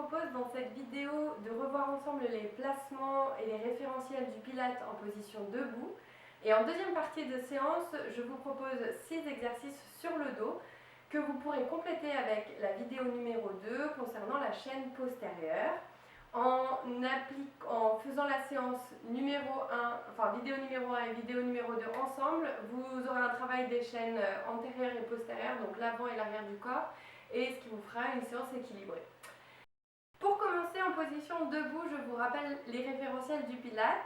propose dans cette vidéo de revoir ensemble les placements et les référentiels du Pilate en position debout. Et en deuxième partie de séance, je vous propose 6 exercices sur le dos que vous pourrez compléter avec la vidéo numéro 2 concernant la chaîne postérieure. En faisant la séance numéro 1, enfin vidéo numéro 1 et vidéo numéro 2 ensemble, vous aurez un travail des chaînes antérieures et postérieures, donc l'avant et l'arrière du corps, et ce qui vous fera une séance équilibrée. Pour commencer en position debout, je vous rappelle les référentiels du Pilate.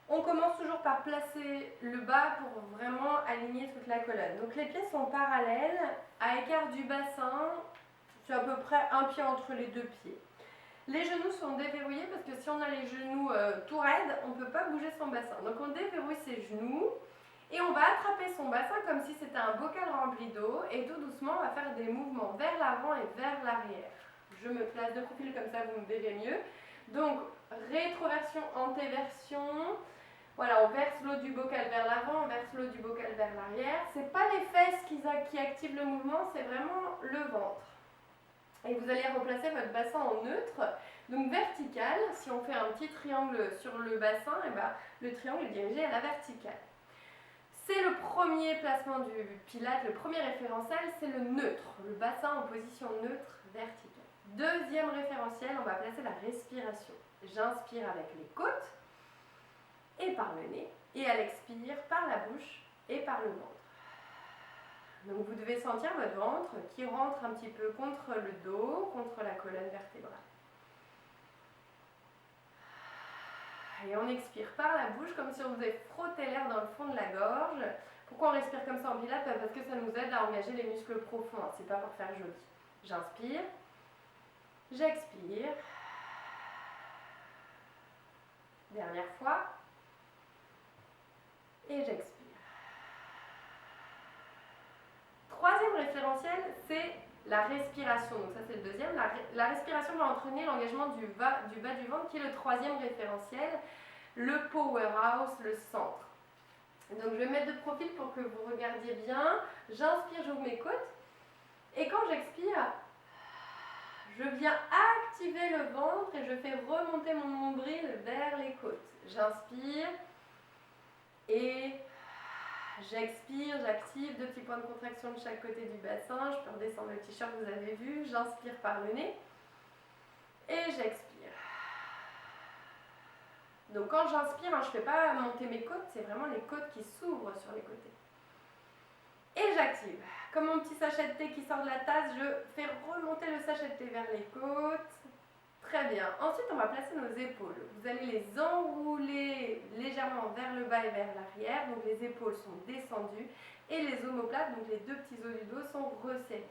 On commence toujours par placer le bas pour vraiment aligner toute la colonne. Donc les pieds sont parallèles, à écart du bassin, c'est à peu près un pied entre les deux pieds. Les genoux sont déverrouillés parce que si on a les genoux tout raides, on ne peut pas bouger son bassin. Donc on déverrouille ses genoux et on va attraper son bassin comme si c'était un bocal rempli d'eau et tout doucement on va faire des mouvements vers l'avant et vers l'arrière. Je me place de profil comme ça vous me verrez mieux. Donc rétroversion, antéversion. Voilà, on verse l'eau du bocal vers l'avant, on verse l'eau du bocal vers l'arrière. Ce n'est pas les fesses qui activent le mouvement, c'est vraiment le ventre. Et vous allez replacer votre bassin en neutre, donc vertical. Si on fait un petit triangle sur le bassin, et ben, le triangle est dirigé à la verticale. C'est le premier placement du Pilate, le premier référentiel, c'est le neutre, le bassin en position neutre verticale. Deuxième référentiel, on va placer la respiration. J'inspire avec les côtes et par le nez, et elle expire par la bouche et par le ventre. Donc vous devez sentir votre ventre qui rentre un petit peu contre le dos, contre la colonne vertébrale. Et on expire par la bouche comme si on faisait frotter l'air dans le fond de la gorge. Pourquoi on respire comme ça en Pilate? Parce que ça nous aide à engager les muscles profonds, hein. C'est pas pour faire joli. J'inspire, j'expire. Dernière fois. Et j'expire. Troisième référentiel, c'est la respiration. Donc ça c'est le deuxième. La respiration va entraîner l'engagement du bas du ventre qui est le troisième référentiel, le powerhouse, le centre. Donc je vais mettre de profil pour que vous regardiez bien. J'inspire, j'ouvre mes côtes. Et quand j'expire, je viens activer le ventre et je fais remonter mon nombril vers les côtes. J'inspire et j'expire, j'active 2 petits points de contraction de chaque côté du bassin. Je peux redescendre le t-shirt, vous avez vu. J'inspire par le nez et j'expire. Donc quand j'inspire, je ne fais pas monter mes côtes, c'est vraiment les côtes qui s'ouvrent sur les côtés. Et j'active. Comme mon petit sachet de thé qui sort de la tasse, je fais remonter le sachet de thé vers les côtes. Très bien. Ensuite, on va placer nos épaules. Vous allez les enrouler légèrement vers le bas et vers l'arrière. Donc les épaules sont descendues et les omoplates, donc les 2 petits os du dos, sont resserrés.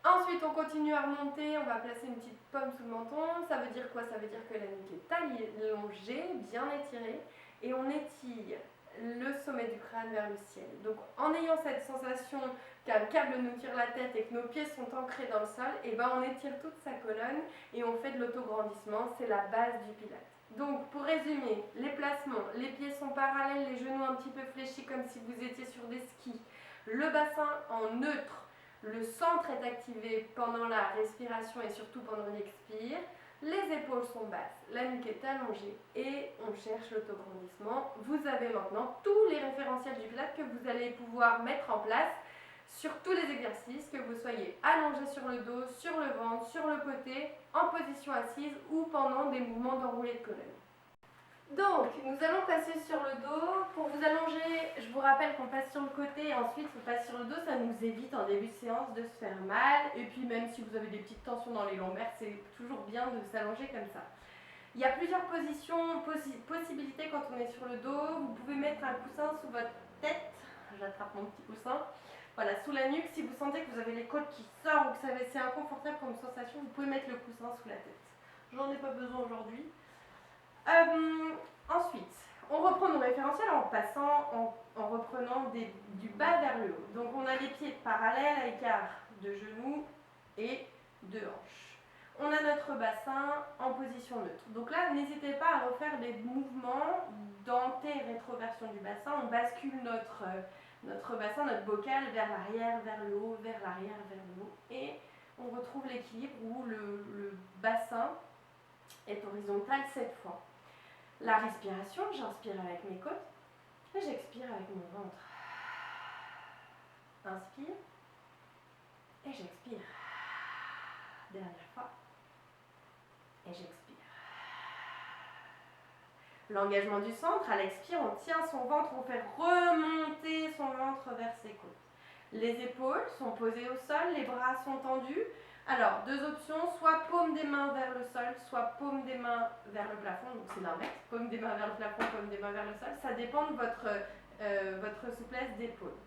Ensuite, on continue à remonter. On va placer une petite pomme sous le menton. Ça veut dire quoi? Ça veut dire que la nuque est allongée, bien étirée. Et on étire le sommet du crâne vers le ciel. Donc en ayant cette sensation qu'un câble nous tire la tête et que nos pieds sont ancrés dans le sol, et ben on étire toute sa colonne et on fait de l'autograndissement, c'est la base du Pilate. Donc pour résumer, les placements, les pieds sont parallèles, les genoux un petit peu fléchis comme si vous étiez sur des skis, le bassin en neutre, le centre est activé pendant la respiration et surtout pendant l'expire. Les épaules sont basses, la nuque est allongée et on cherche l'autograndissement. Vous avez maintenant tous les référentiels du Pilate que vous allez pouvoir mettre en place sur tous les exercices, que vous soyez allongé sur le dos, sur le ventre, sur le côté, en position assise ou pendant des mouvements d'enroulé de colonne. Donc, nous allons passer sur le dos. Pour vous allonger, je vous rappelle qu'on passe sur le côté et ensuite on passe sur le dos. Ça nous évite en début de séance de se faire mal. Et puis même si vous avez des petites tensions dans les lombaires, c'est toujours bien de s'allonger comme ça. Il y a plusieurs possibilités quand on est sur le dos. Vous pouvez mettre un coussin sous votre tête. J'attrape mon petit coussin. Voilà, sous la nuque. Si vous sentez que vous avez les côtes qui sortent ou que c'est inconfortable comme sensation, vous pouvez mettre le coussin sous la tête. J'en ai pas besoin aujourd'hui. Ensuite, on reprend nos référentiels en reprenant du bas vers le haut. Donc on a les pieds parallèles à écart de genoux et de hanches. On a notre bassin en position neutre. Donc là, n'hésitez pas à refaire des mouvements d'anté-rétroversion du bassin. On bascule notre bassin, notre bocal vers l'arrière, vers le haut, vers l'arrière, vers le haut. Et on retrouve l'équilibre où le bassin est horizontal cette fois. La respiration, j'inspire avec mes côtes et j'expire avec mon ventre. Inspire et j'expire. Dernière fois. Et j'expire. L'engagement du centre, à l'expire, on tient son ventre, on fait remonter son ventre vers ses côtes. Les épaules sont posées au sol, les bras sont tendus. Alors, deux options, soit paume des mains vers le sol, soit paume des mains vers le plafond. Donc c'est l'inverse, paume des mains vers le plafond, paume des mains vers le sol. Ça dépend de votre souplesse d'épaule.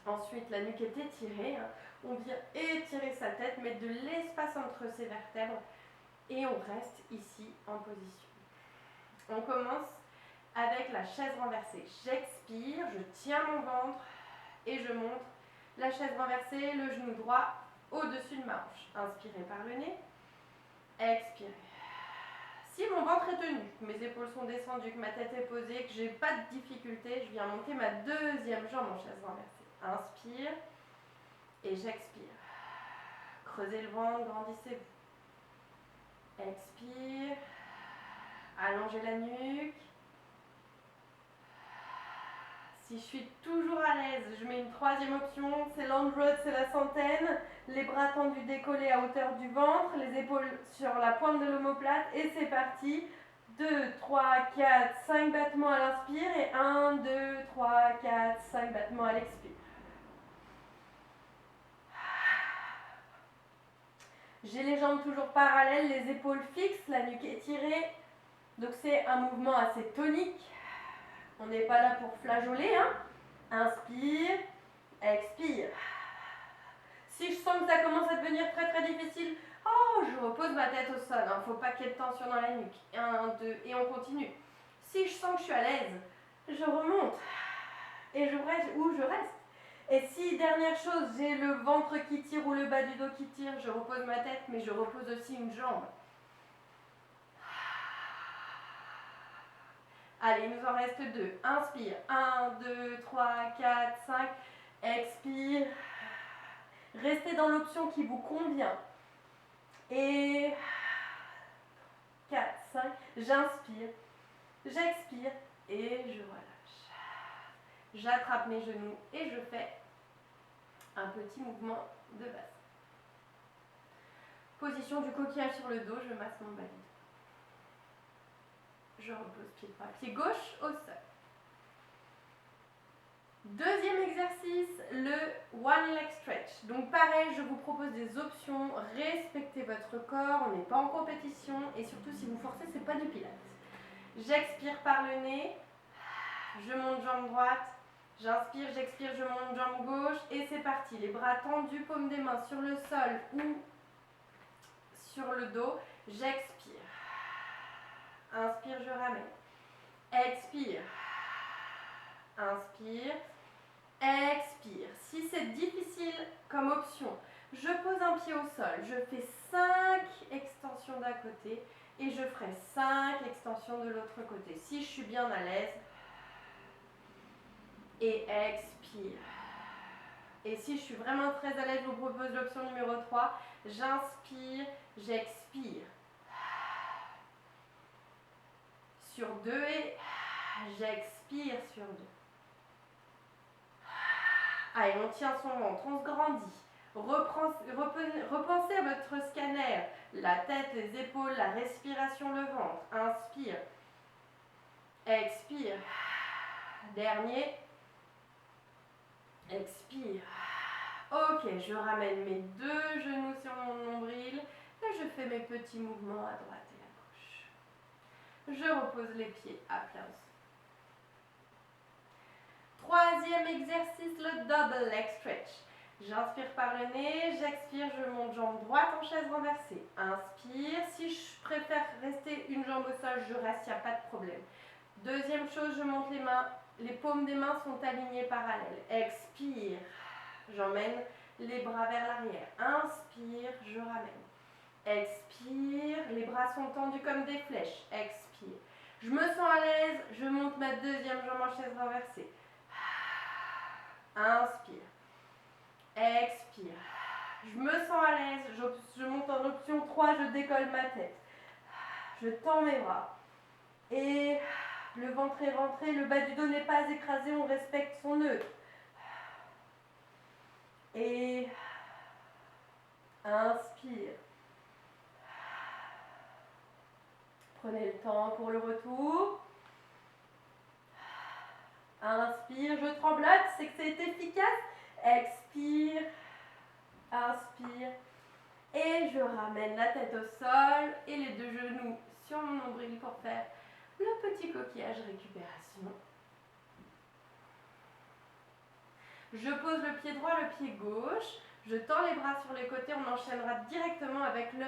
Ensuite, la nuque est étirée. On vient étirer sa tête, mettre de l'espace entre ses vertèbres et on reste ici en position. On commence avec la chaise renversée. J'expire, je tiens mon ventre et je monte. La chaise renversée, le genou droit au-dessus de ma hanche. Inspirez par le nez, expirez. Si mon ventre est tenu, que mes épaules sont descendues, que ma tête est posée, que j'ai pas de difficulté, je viens monter ma deuxième jambe en chaise renversée. Inspire et j'expire. Creusez le ventre, grandissez-vous. Expire. Allongez la nuque. Si je suis toujours à l'aise, je mets une troisième option, c'est l'Android, c'est la centaine. Les bras tendus décollés à hauteur du ventre, les épaules sur la pointe de l'omoplate et c'est parti. 2, 3, 4, 5 battements à l'inspire et 1, 2, 3, 4, 5 battements à l'expire. J'ai les jambes toujours parallèles, les épaules fixes, la nuque étirée. Donc c'est un mouvement assez tonique. On n'est pas là pour flageoler. Inspire, expire. Si je sens que ça commence à devenir très très difficile, je repose ma tête au sol. Il ne faut pas qu'il y ait de tension dans la nuque. 1, 2, et on continue. Si je sens que je suis à l'aise, je remonte. Et je reste où je reste. Et si, dernière chose, j'ai le ventre qui tire ou le bas du dos qui tire, je repose ma tête, mais je repose aussi une jambe. Allez, il nous en reste 2. Inspire. 1, 2, 3, 4, 5. Expire. Restez dans l'option qui vous convient. Et 4, 5. J'inspire. J'expire. Et je relâche. J'attrape mes genoux et je fais un petit mouvement de bassin. Position du coquillage sur le dos, je masse mon bas du dos. Je repose pied droit, pied gauche au sol. Deuxième exercice, le One Leg Stretch. Donc pareil, je vous propose des options. Respectez votre corps, on n'est pas en compétition et surtout si vous forcez, c'est pas du pilates. J'expire par le nez, je monte jambe droite, j'inspire, j'expire, je monte jambe gauche et c'est parti. Les bras tendus, paume des mains sur le sol ou sur le dos. J'expire. Inspire, je ramène. Expire. Inspire. Expire. Si c'est difficile comme option, je pose un pied au sol. Je fais 5 extensions d'un côté et je ferai 5 extensions de l'autre côté. Si je suis bien à l'aise. Et expire. Et si je suis vraiment très à l'aise, je vous propose l'option numéro 3. J'inspire, j'expire. Sur 2 et j'expire sur 2. Allez, on tient son ventre, on se grandit. Repensez à votre scanner. La tête, les épaules, la respiration, le ventre. Inspire. Expire. Dernier. Expire. Ok, je ramène mes 2 genoux sur mon nombril et je fais mes petits mouvements à droite et à gauche. Je repose les pieds à plat au sol. Troisième exercice, le Double Leg Stretch. J'inspire par le nez, j'expire, je monte jambe droite en chaise renversée. Inspire, si je préfère rester une jambe au sol, je reste, il n'y a pas de problème. Deuxième chose, je monte les mains, les paumes des mains sont alignées parallèles. Expire, j'emmène les bras vers l'arrière. Inspire, je ramène. Expire, les bras sont tendus comme des flèches. Expire. Je me sens à l'aise, je monte ma deuxième jambe en chaise renversée. Inspire. Expire. Je me sens à l'aise, je monte en option 3, je décolle ma tête. Je tends mes bras. Et le ventre est rentré, le bas du dos n'est pas écrasé, on respecte son nœud. Et inspire. Prenez le temps pour le retour. Inspire, je tremblote, c'est que c'est efficace. Expire, inspire. Et je ramène la tête au sol et les deux genoux sur mon nombril pour faire le petit coquillage récupération. Je pose le pied droit, le pied gauche. Je tends les bras sur les côtés. On enchaînera directement avec le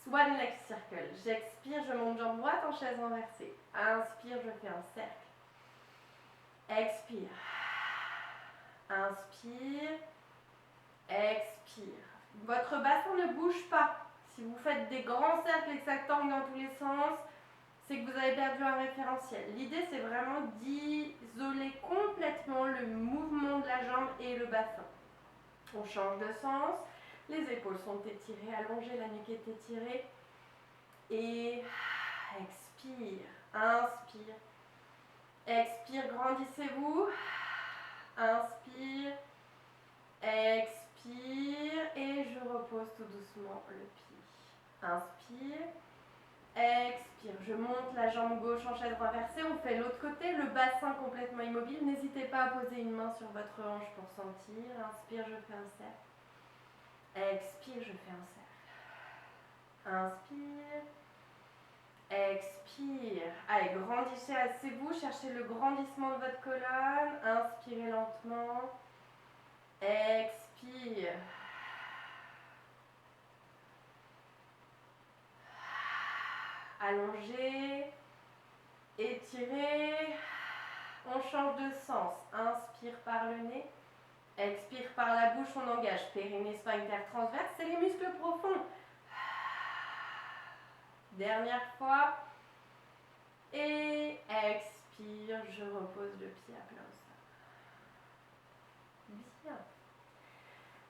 Swan Leg Circle. J'expire, je monte jambe droite en chaise renversée. Inspire, je fais un cercle. Expire. Inspire. Expire. Votre bassin ne bouge pas. Si vous faites des grands cercles et que ça tangue dans tous les sens, c'est que vous avez perdu un référentiel. L'idée, c'est vraiment d'isoler complètement le mouvement de la jambe et le bassin. On change de sens. Les épaules sont étirées, allongées, la nuque est étirée. Et expire, inspire. Expire, grandissez-vous. Inspire, expire. Et je repose tout doucement le pied. Inspire, expire. Je monte la jambe gauche en chaise renversée. On fait l'autre côté, le bassin complètement immobile. N'hésitez pas à poser une main sur votre hanche pour sentir. Inspire, je fais un cercle. Expire, je fais un cercle. Inspire. Expire. Allez, grandissez, asseyez-vous. Cherchez le grandissement de votre colonne. Inspirez lentement. Expire. Allongez. Étirez. On change de sens. Inspire par le nez. Expire par la bouche, on engage périnée, sphincter transverse, c'est les muscles profonds. Dernière fois. Et expire, je repose le pied à plat au sol. Bien.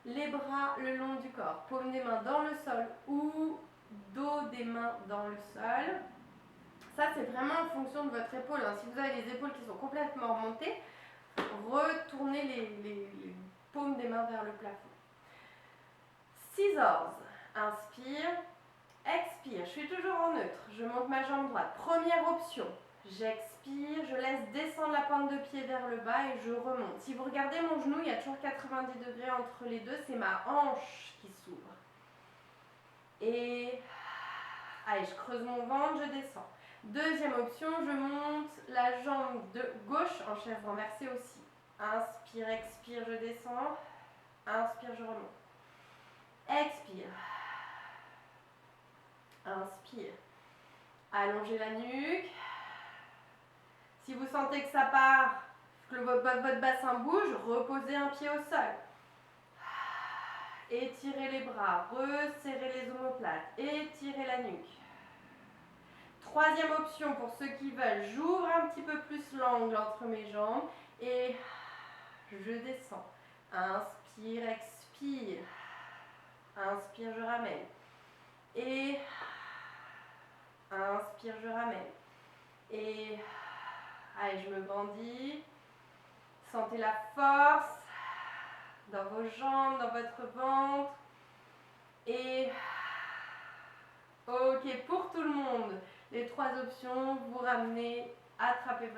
Les bras le long du corps, paume des mains dans le sol ou dos des mains dans le sol. Ça, c'est vraiment en fonction de votre épaule. Si vous avez les épaules qui sont complètement remontées, retournez les paumes des mains vers le plafond. Scissors. Inspire. Expire. Je suis toujours en neutre. Je monte ma jambe droite. Première option. J'expire. Je laisse descendre la pointe de pied vers le bas et je remonte. Si vous regardez mon genou, il y a toujours 90 degrés entre les deux. C'est ma hanche qui s'ouvre. Et allez, je creuse mon ventre, je descends. Deuxième option, je monte la jambe de gauche en chaise renversée aussi. Inspire, expire, je descends. Inspire, je remonte. Expire. Inspire. Allongez la nuque. Si vous sentez que ça part, que votre bassin bouge, reposez un pied au sol. Étirez les bras, resserrez les omoplates, étirez la nuque. Troisième option pour ceux qui veulent, j'ouvre un petit peu plus l'angle entre mes jambes et je descends. Inspire, expire. Inspire, je ramène. Et inspire, je ramène. Et allez, je me grandis. Sentez la force dans vos jambes, dans votre ventre. Et ok, pour tout le monde, les trois options, vous ramenez, attrapez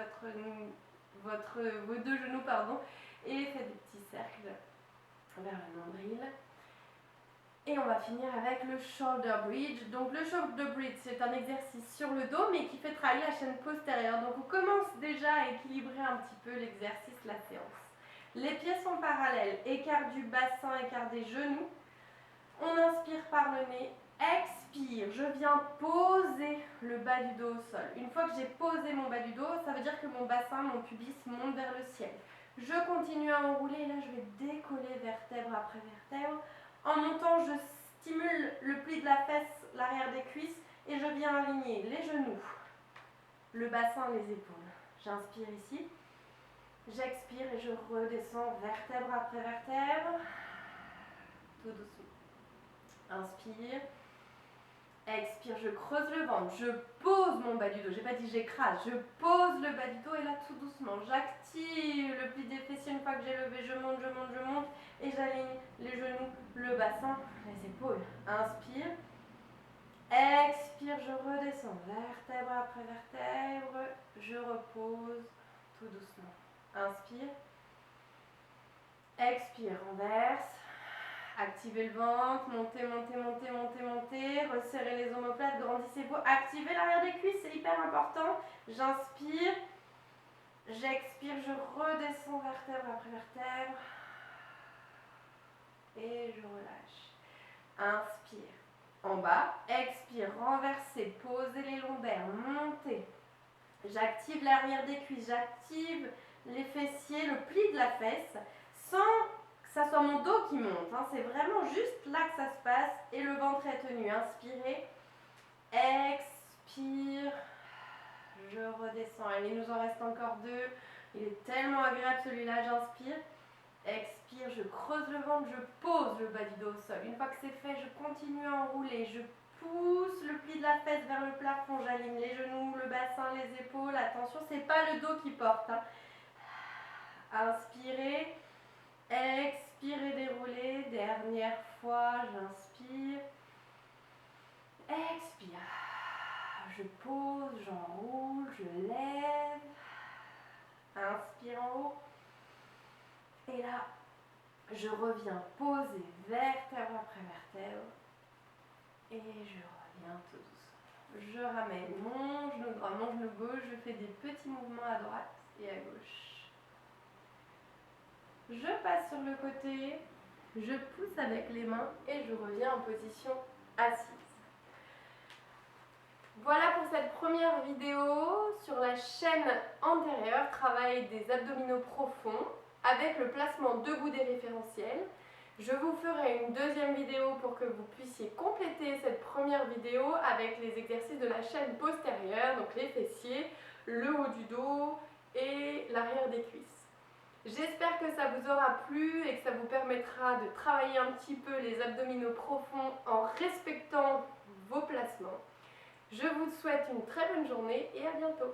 vos deux genoux, et faites des petits cercles vers le nombril. Et on va finir avec le shoulder bridge. Donc le shoulder bridge, c'est un exercice sur le dos, mais qui fait travailler la chaîne postérieure. Donc on commence déjà à équilibrer un petit peu l'exercice, la séance. Les pieds sont parallèles, écart du bassin, écart des genoux. On inspire par le nez, expire. Je viens poser le bas du dos au sol. Une fois que j'ai posé mon bas du dos, ça veut dire que mon bassin, mon pubis monte vers le ciel. Je continue à enrouler, et là je vais décoller vertèbre après vertèbre. En montant, je stimule le pli de la fesse, l'arrière des cuisses et je viens aligner les genoux, le bassin, les épaules. J'inspire ici, j'expire et je redescends vertèbre après vertèbre, tout doucement. Inspire. Expire, je creuse le ventre, je pose mon bas du dos, j'ai pas dit j'écrase, je pose le bas du dos et là tout doucement, j'active le pli des fessiers une fois que j'ai levé, je monte et j'aligne les genoux, le bassin, les épaules. Inspire, expire, je redescends, vertèbre après vertèbre, je repose tout doucement. Inspire, expire, renverse. Activez le ventre, montez, resserrez les omoplates, grandissez-vous, activez l'arrière des cuisses, c'est hyper important. J'inspire, j'expire, je redescends vertèbre après vertèbre et je relâche. Inspire, en bas, expire, renversez, posez les lombaires, montez. J'active l'arrière des cuisses, j'active les fessiers, le pli de la fesse, sans que ça soit mon dos qui monte, hein. C'est vraiment juste là que ça se passe et le ventre est tenu. Inspirez, expire, je redescends. Allez, il nous en reste encore 2. Il est tellement agréable celui-là, j'inspire, expire, je creuse le ventre, je pose le bas du dos au sol. Une fois que c'est fait, je continue à enrouler, je pousse le pli de la fesse vers le plafond, j'aligne les genoux, le bassin, les épaules. Attention, c'est pas le dos qui porte, hein. Inspirez, expirez, déroulez. Dernière fois, j'inspire, expire. Je pose, j'enroule, je lève. Inspire en haut. Et là, je reviens poser vertèbre après vertèbre. Et je reviens tout doucement. Je ramène mon genou droit, mon genou gauche. Je fais des petits mouvements à droite et à gauche. Je passe sur le côté. Je pousse avec les mains et je reviens en position assise. Voilà pour cette première vidéo sur la chaîne antérieure, travail des abdominaux profonds avec le placement debout des référentiels. Je vous ferai une deuxième vidéo pour que vous puissiez compléter cette première vidéo avec les exercices de la chaîne postérieure, donc les fessiers, le haut du dos et l'arrière des cuisses. J'espère que ça vous aura plu et que ça vous permettra de travailler un petit peu les abdominaux profonds en respectant vos placements. Je vous souhaite une très bonne journée et à bientôt.